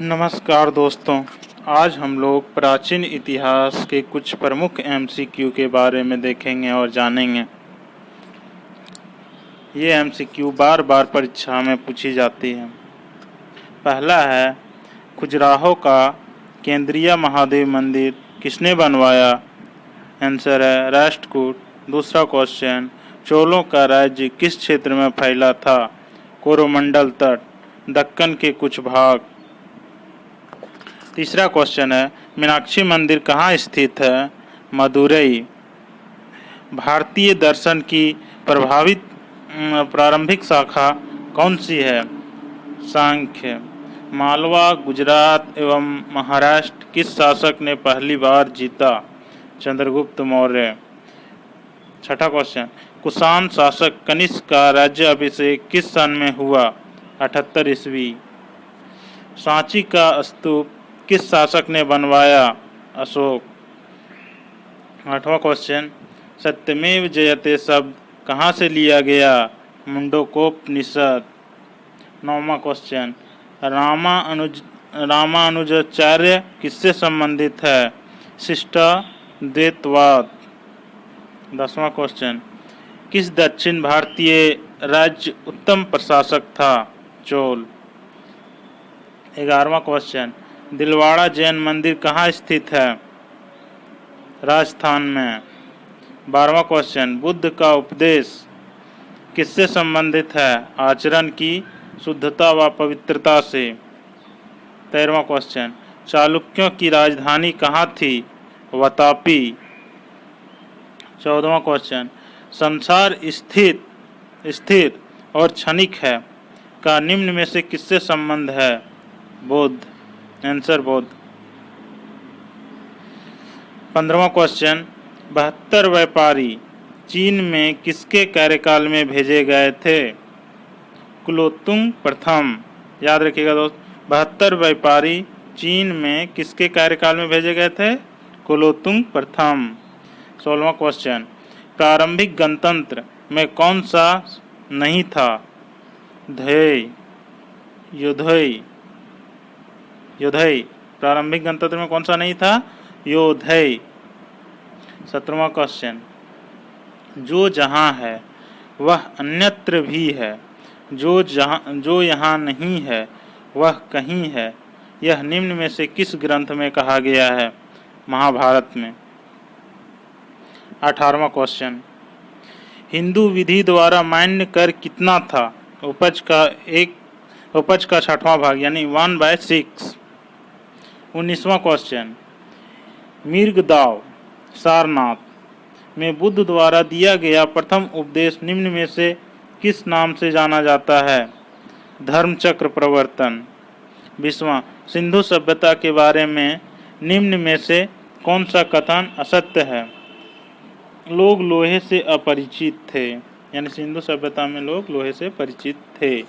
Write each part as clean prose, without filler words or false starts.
नमस्कार दोस्तों। आज हम लोग प्राचीन इतिहास के कुछ प्रमुख एमसीक्यू के बारे में देखेंगे और जानेंगे। ये एमसीक्यू बार बार परीक्षा में पूछी जाती है। पहला है, खजुराहो का केंद्रीय महादेव मंदिर किसने बनवाया? आंसर है राष्ट्रकूट। दूसरा क्वेश्चन, चोलों का राज्य किस क्षेत्र में फैला था? कोरोमंडल तट, दक्कन के कुछ भाग। तीसरा क्वेश्चन है, मीनाक्षी मंदिर कहाँ स्थित है? मदुरई। भारतीय दर्शन की प्रभावित प्रारंभिक शाखा कौन सी है? सांख्य। मालवा, गुजरात एवं महाराष्ट्र किस शासक ने पहली बार जीता? चंद्रगुप्त मौर्य। छठा क्वेश्चन, कुषाण शासक कनिष्क का राज्याभिषेक किस सन में हुआ? 78 ईस्वी। सांची का स्तूप किस शासक ने बनवाया? अशोक। आठवां क्वेश्चन, सत्यमेव जयते शब्द कहाँ से लिया गया? मुंडकोपनिषद। नौवां क्वेश्चन, रामानुजाचार्य किससे संबंधित है? शिष्टाद्वैतवाद। 10वां क्वेश्चन, किस दक्षिण भारतीय राज्य उत्तम प्रशासक था? चोल। 11वां क्वेश्चन, दिलवाड़ा जैन मंदिर कहाँ स्थित है? राजस्थान में। 12वां क्वेश्चन, बुद्ध का उपदेश किससे संबंधित है? आचरण की शुद्धता व पवित्रता से। 13वां क्वेश्चन, चालुक्यों की राजधानी कहाँ थी? वातापी। 14वां क्वेश्चन, संसार स्थिर और क्षणिक है का निम्न में से किससे संबंध है? बुद्ध। आंसर बुद्ध। 15वां क्वेश्चन, 72 व्यापारी चीन में किसके कार्यकाल में भेजे गए थे? कुलोत्तुंग प्रथम। याद रखिएगा दोस्त, 72 व्यापारी चीन में किसके कार्यकाल में भेजे गए थे? कुलोत्तुंग प्रथम। 16वां क्वेश्चन, प्रारंभिक गणतंत्र में कौन सा नहीं था? योधई। प्रारंभिक गणतंत्र में कौन सा नहीं था? योधई। 17वां क्वेश्चन, जो जहाँ है वह अन्यत्र भी है, जो यहाँ नहीं है वह कहीं है, यह निम्न में से किस ग्रंथ में कहा गया है? महाभारत में। 18वां क्वेश्चन, हिंदू विधि द्वारा मान्य कर कितना था? उपज का 6वां भाग यानी 1/6। 19वां क्वेश्चन, मिर्गदाव सारनाथ में बुद्ध द्वारा दिया गया प्रथम उपदेश निम्न में से किस नाम से जाना जाता है? धर्मचक्र प्रवर्तन। 20वां, सिंधु सभ्यता के बारे में निम्न में से कौन सा कथन असत्य है? लोग लोहे से अपरिचित थे, यानी सिंधु सभ्यता में लोग लोहे से परिचित थे।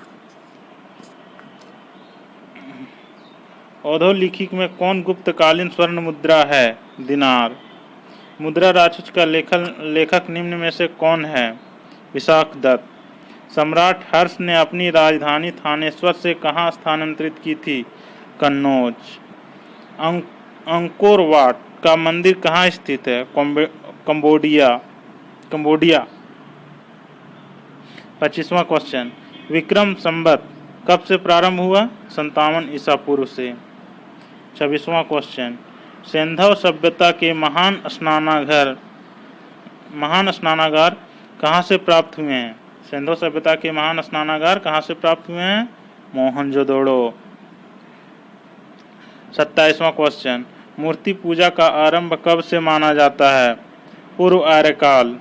औधोलिखिक में कौन गुप्तकालीन स्वर्ण मुद्रा है? दिनार। मुद्रा राक्षस का लेखक निम्न में से कौन है? विशाखदत्त। सम्राट हर्ष ने अपनी राजधानी थानेश्वर से कहाँ स्थानांतरित की थी? कन्नौज। अंकोर वाट का मंदिर कहाँ स्थित है? कंबोडिया। 25वां क्वेश्चन, विक्रम संवत कब से प्रारंभ हुआ? 57 ईसा पूर्व से। 26वां क्वेश्चन, सिंधु सभ्यता के महान स्नानागार कहाँ से प्राप्त हुए हैं? सिंधु सभ्यता के महान स्नानागार कहाँ से प्राप्त हुए हैं? मोहनजोदड़ो। 27वां क्वेश्चन, मूर्ति पूजा का आरंभ कब से माना जाता है? पूर्व आर्यकाल।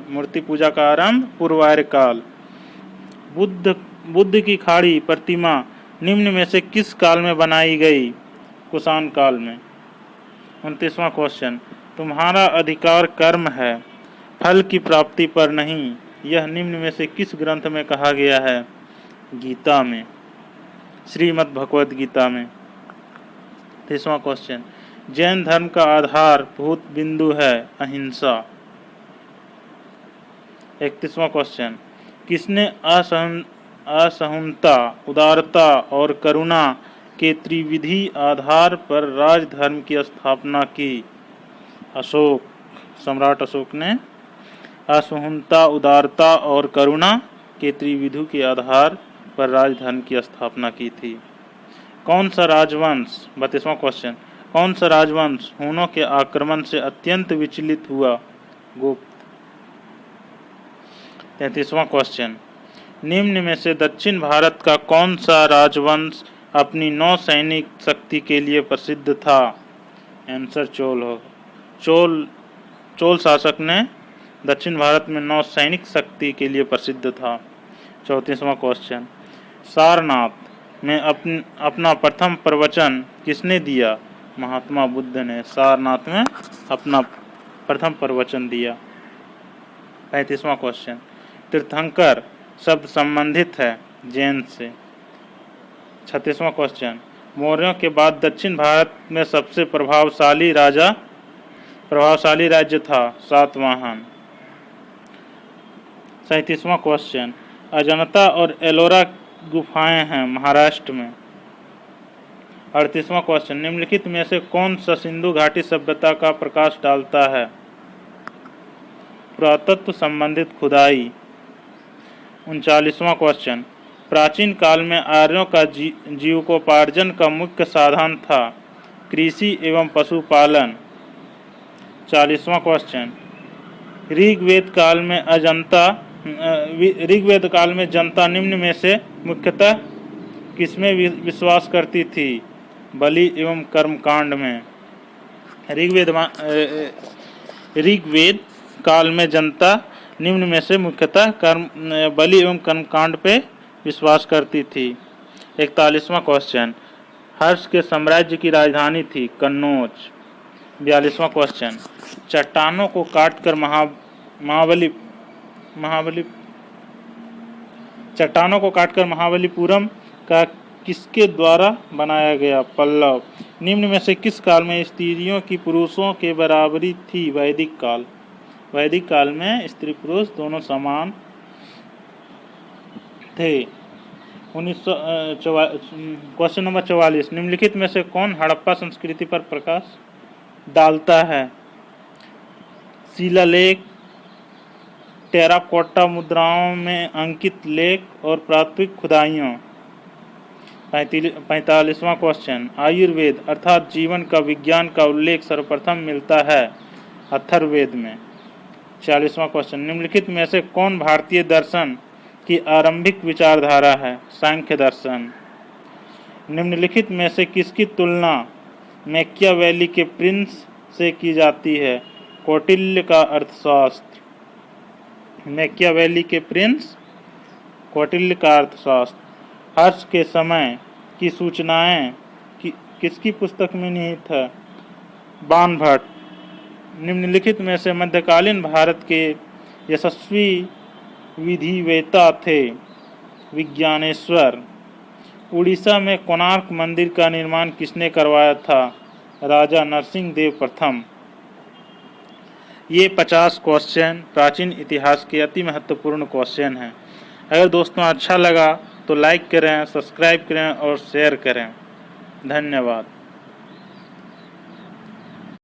मूर्ति पूजा का आरंभ पूर्व आर्यकाल। बुद्ध की खाड़ी प्रतिमा निम्न में से किस काल में बनाई गई? कुषाण काल में। 29वां क्वेश्चन, तुम्हारा अधिकार कर्म है, फल की प्राप्ति पर नहीं, यह निम्न में से किस ग्रंथ में कहा गया है? गीता में, श्रीमद् भगवद गीता में। 30वां क्वेश्चन, जैन धर्म का आधारभूत बिंदु है अहिंसा। 31वां क्वेश्चन, किसने असहिष्णुता, उदारता और करुणा के त्रिविधि आधार पर राजधर्म की स्थापना की। अशोक, सम्राट अशोक ने असहिष्णुता, उदारता और करुणा के त्रिविधि के आधार पर राजधर्म की स्थापना की थी। कौन सा राजवंश, 32वां क्वेश्चन, कौन सा राजवंश हूणों के आक्रमण से अत्यंत विचलित हुआ? गुप्त। 33वां क्वेश्चन, निम्न में से दक्षिण भारत का कौन सा राजवंश अपनी नौसैनिक शक्ति के लिए प्रसिद्ध था? आंसर चोल हो। चोल शासक ने दक्षिण भारत में नौसैनिक शक्ति के लिए प्रसिद्ध था। 34वां क्वेश्चन, सारनाथ में अपना प्रथम प्रवचन किसने दिया? महात्मा बुद्ध ने सारनाथ में अपना प्रथम प्रवचन दिया। 35वां क्वेश्चन, तीर्थंकर शब्द संबंधित है जैन से। 36वां क्वेश्चन, मौर्यों के बाद दक्षिण भारत में सबसे प्रभावशाली राज्य था सातवाहन। 37वां क्वेश्चन, अजंता और एलोरा गुफाएं हैं महाराष्ट्र में। 38वां क्वेश्चन, निम्नलिखित में से कौन सा सिंधु घाटी सभ्यता का प्रकाश डालता है? पुरातत्व संबंधित खुदाई। 39वां क्वेश्चन, प्राचीन काल में आर्यों का जीविकोपार्जन का मुख्य साधन था कृषि एवं पशुपालन। 40वां क्वेश्चन, ऋग्वेद काल में जनता निम्न में से मुख्यतः किसमें विश्वास करती थी? बलि एवं कर्मकांड में। ऋग्वेद काल में जनता निम्न में से मुख्यतः बलि एवं कर्मकांड पे विश्वास करती थी। 41वां क्वेश्चन, हर्ष के साम्राज्य की राजधानी थी कन्नौज। 42वां क्वेश्चन, चट्टानों को काटकर महाबलीपुरम का किसके द्वारा बनाया गया? पल्लव। निम्न में से किस काल में स्त्रियों की पुरुषों के बराबरी थी? वैदिक काल। वैदिक काल में स्त्री पुरुष दोनों समान थे। क्वेश्चन नंबर 44, निम्नलिखित में से कौन हड़प्पा संस्कृति पर प्रकाश डालता है? शिलालेख, टेराकोटा मुद्राओं में अंकित लेख और प्राथमिक खुदाइयों। 45वां क्वेश्चन, आयुर्वेद अर्थात जीवन का विज्ञान का उल्लेख सर्वप्रथम मिलता है अथर्ववेद में। 46वां क्वेश्चन, निम्नलिखित में से कौन भारतीय दर्शन की आरंभिक विचारधारा है? सांख्य दर्शन। निम्नलिखित में से किसकी तुलना मैकियावेली के प्रिंस से की जाती है? कौटिल्य का अर्थशास्त्र। मैकियावेली के प्रिंस, कौटिल्य का अर्थशास्त्र। हर्ष के समय की सूचनाएं किसकी पुस्तक में निहित है? बाणभट्ट। निम्नलिखित में से मध्यकालीन भारत के यशस्वी विधिवेत्ता थे? विज्ञानेश्वर। उड़ीसा में कोणार्क मंदिर का निर्माण किसने करवाया था? राजा नरसिंह देव प्रथम। ये 50 क्वेश्चन प्राचीन इतिहास के अति महत्वपूर्ण क्वेश्चन हैं। अगर दोस्तों अच्छा लगा तो लाइक करें, सब्सक्राइब करें और शेयर करें। धन्यवाद।